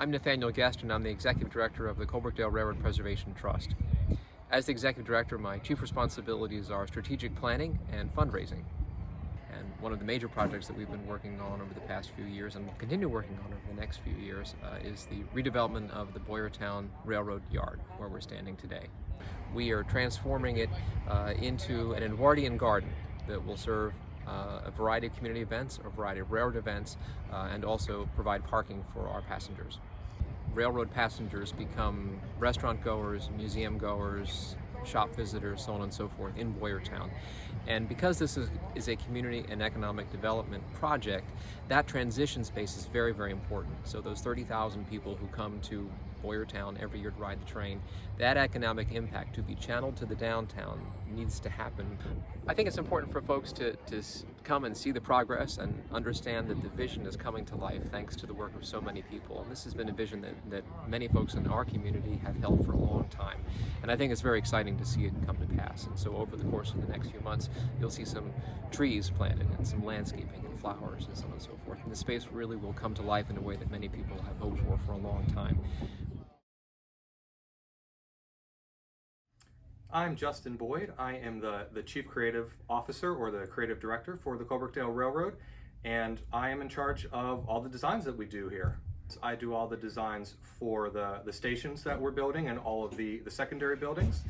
I'm Nathaniel Guest, and I'm the Executive Director of the Colebrookdale Railroad Preservation Trust. As the Executive Director, my chief responsibilities are strategic planning and fundraising. And one of the major projects that we've been working on over the past few years, and will continue working on over the next few years, is the redevelopment of the Boyertown Railroad Yard, where we're standing today. We are transforming it into an Edwardian garden that will serve a variety of community events, a variety of railroad events, and also provide parking for our passengers. Railroad passengers become restaurant goers, museum goers, shop visitors, so on and so forth in Boyertown. And because this is a community and economic development project, that transition space is very, very important. So those 30,000 people who come to Boyertown every year to ride the train, that economic impact to be channeled to the downtown needs to happen. I think it's important for folks to come and see the progress and understand that the vision is coming to life thanks to the work of so many people. And this has been a vision that many folks in our community have held for a long time. And I think it's very exciting to see it come to pass. And so over the course of the next few months, you'll see some trees planted and some landscaping and flowers and so on and so forth. And the space really will come to life in a way that many people have hoped for a long time. I'm Justin Boyd. I am the Chief Creative Officer or the Creative Director for the Colebrookdale Railroad, and I am in charge of all the designs that we do here. I do all the designs for the stations that we're building and all of the secondary buildings.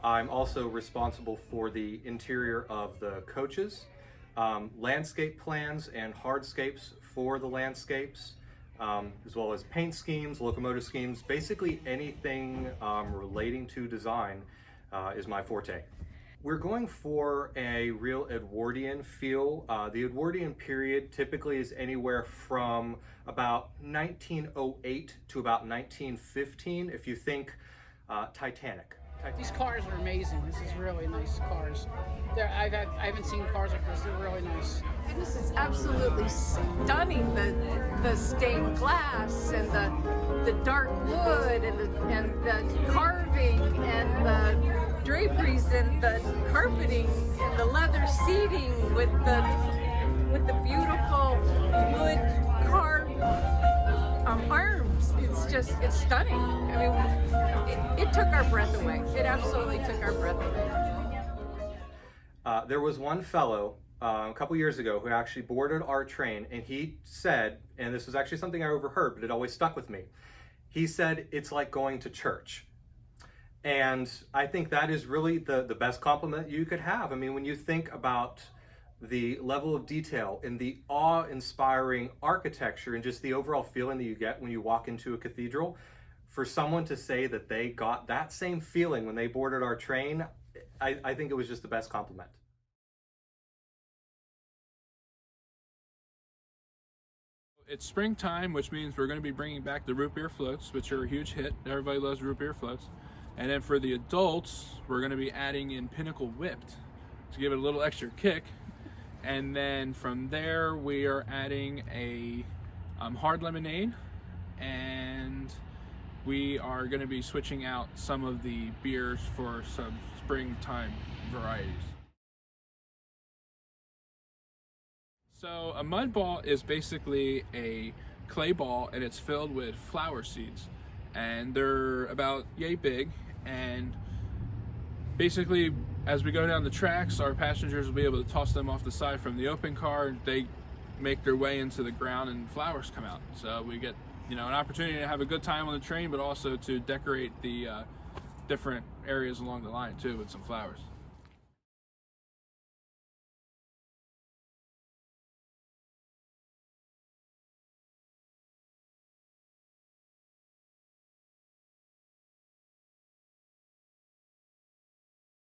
I'm also responsible for the interior of the coaches, landscape plans and hardscapes for the landscapes, as well as paint schemes, locomotive schemes, basically anything relating to design is my forte. We're going for a real Edwardian feel. The Edwardian period typically is anywhere from about 1908 to about 1915, if you think Titanic. These cars are amazing. This is really nice cars. I haven't seen cars like this. They're really nice. This is absolutely stunning. The stained glass and the dark wood and the carving and the draperies and the carpeting and the leather seating with the beautiful wood carved arms. It's stunning. I mean, it took our breath away. It absolutely took our breath away. There was one fellow a couple years ago who actually boarded our train, and he said, and this was actually something I overheard, but it always stuck with me. He said, "It's like going to church." And I think that is really the best compliment you could have. I mean, when you think about the level of detail and the awe-inspiring architecture and just the overall feeling that you get when you walk into a cathedral, for someone to say that they got that same feeling when they boarded our train, I think it was just the best compliment. It's springtime, which means we're going to be bringing back the root beer floats, which are a huge hit. Everybody loves root beer floats. And then for the adults, we're going to be adding in Pinnacle Whipped to give it a little extra kick. And then from there, we are adding a hard lemonade, and we are going to be switching out some of the beers for some springtime varieties. So a mud ball is basically a clay ball, and it's filled with flower seeds, and they're about yay big. And basically, as we go down the tracks, our passengers will be able to toss them off the side from the open car. They make their way into the ground and flowers come out. So we get, an opportunity to have a good time on the train, but also to decorate the different areas along the line too with some flowers.